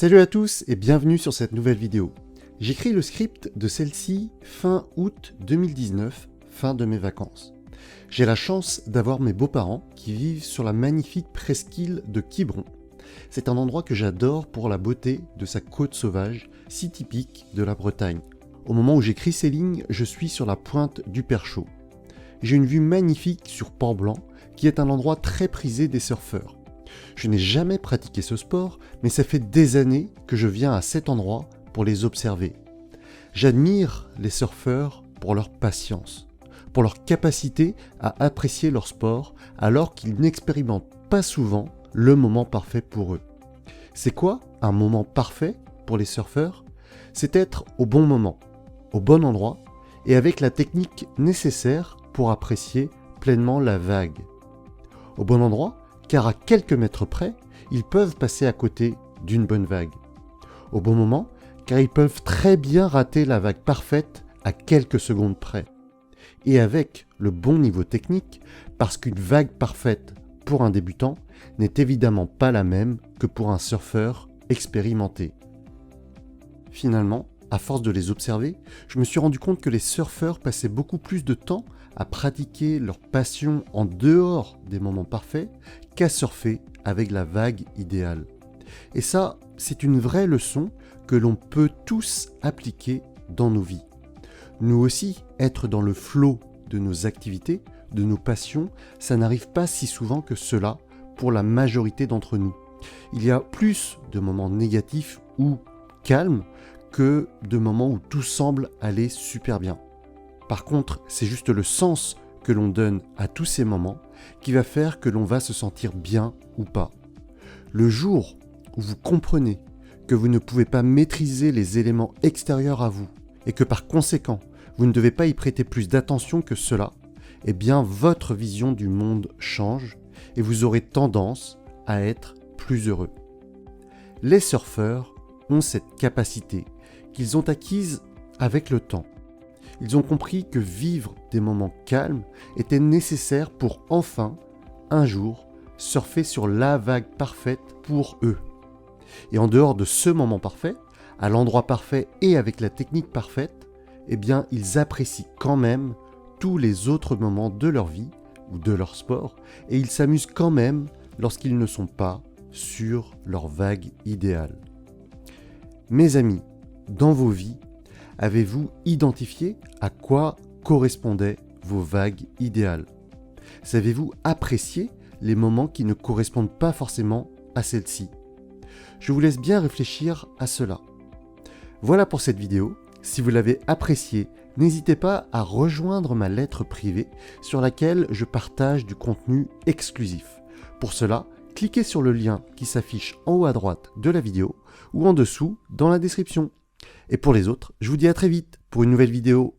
Salut à tous et bienvenue sur cette nouvelle vidéo. J'écris le script de celle-ci fin août 2019, fin de mes vacances. J'ai la chance d'avoir mes beaux-parents qui vivent sur la magnifique presqu'île de Quiberon. C'est un endroit que j'adore pour la beauté de sa côte sauvage, si typique de la Bretagne. Au moment où j'écris ces lignes, je suis sur la pointe du Perchaud. J'ai une vue magnifique sur Port-Blanc, qui est un endroit très prisé des surfeurs. Je n'ai jamais pratiqué ce sport, mais ça fait des années que je viens à cet endroit pour les observer. J'admire les surfeurs pour leur patience, pour leur capacité à apprécier leur sport alors qu'ils n'expérimentent pas souvent le moment parfait pour eux. C'est quoi un moment parfait pour les surfeurs? C'est être au bon moment, au bon endroit et avec la technique nécessaire pour apprécier pleinement la vague. Au bon endroit, car à quelques mètres près, ils peuvent passer à côté d'une bonne vague. Au bon moment, car ils peuvent très bien rater la vague parfaite à quelques secondes près. Et avec le bon niveau technique, parce qu'une vague parfaite pour un débutant n'est évidemment pas la même que pour un surfeur expérimenté. Finalement, à force de les observer, je me suis rendu compte que les surfeurs passaient beaucoup plus de temps à pratiquer leur passion en dehors des moments parfaits qu'à surfer avec la vague idéale. Et ça, c'est une vraie leçon que l'on peut tous appliquer dans nos vies. Nous aussi, être dans le flow de nos activités, de nos passions, ça n'arrive pas si souvent que cela pour la majorité d'entre nous. Il y a plus de moments négatifs ou calmes que de moments où tout semble aller super bien. Par contre, c'est juste le sens que l'on donne à tous ces moments qui va faire que l'on va se sentir bien ou pas. Le jour où vous comprenez que vous ne pouvez pas maîtriser les éléments extérieurs à vous et que par conséquent, vous ne devez pas y prêter plus d'attention que cela, eh bien votre vision du monde change et vous aurez tendance à être plus heureux. Les surfeurs ont cette capacité qu'ils ont acquise avec le temps. Ils ont compris que vivre des moments calmes était nécessaire pour enfin, un jour, surfer sur la vague parfaite pour eux. Et en dehors de ce moment parfait, à l'endroit parfait et avec la technique parfaite, eh bien, ils apprécient quand même tous les autres moments de leur vie ou de leur sport et ils s'amusent quand même lorsqu'ils ne sont pas sur leur vague idéale. Mes amis, dans vos vies, avez-vous identifié à quoi correspondaient vos vagues idéales? Savez-vous apprécier les moments qui ne correspondent pas forcément à celle-ci? Je vous laisse bien réfléchir à cela. Voilà pour cette vidéo. Si vous l'avez appréciée, n'hésitez pas à rejoindre ma lettre privée sur laquelle je partage du contenu exclusif. Pour cela, cliquez sur le lien qui s'affiche en haut à droite de la vidéo ou en dessous dans la description. Et pour les autres, je vous dis à très vite pour une nouvelle vidéo.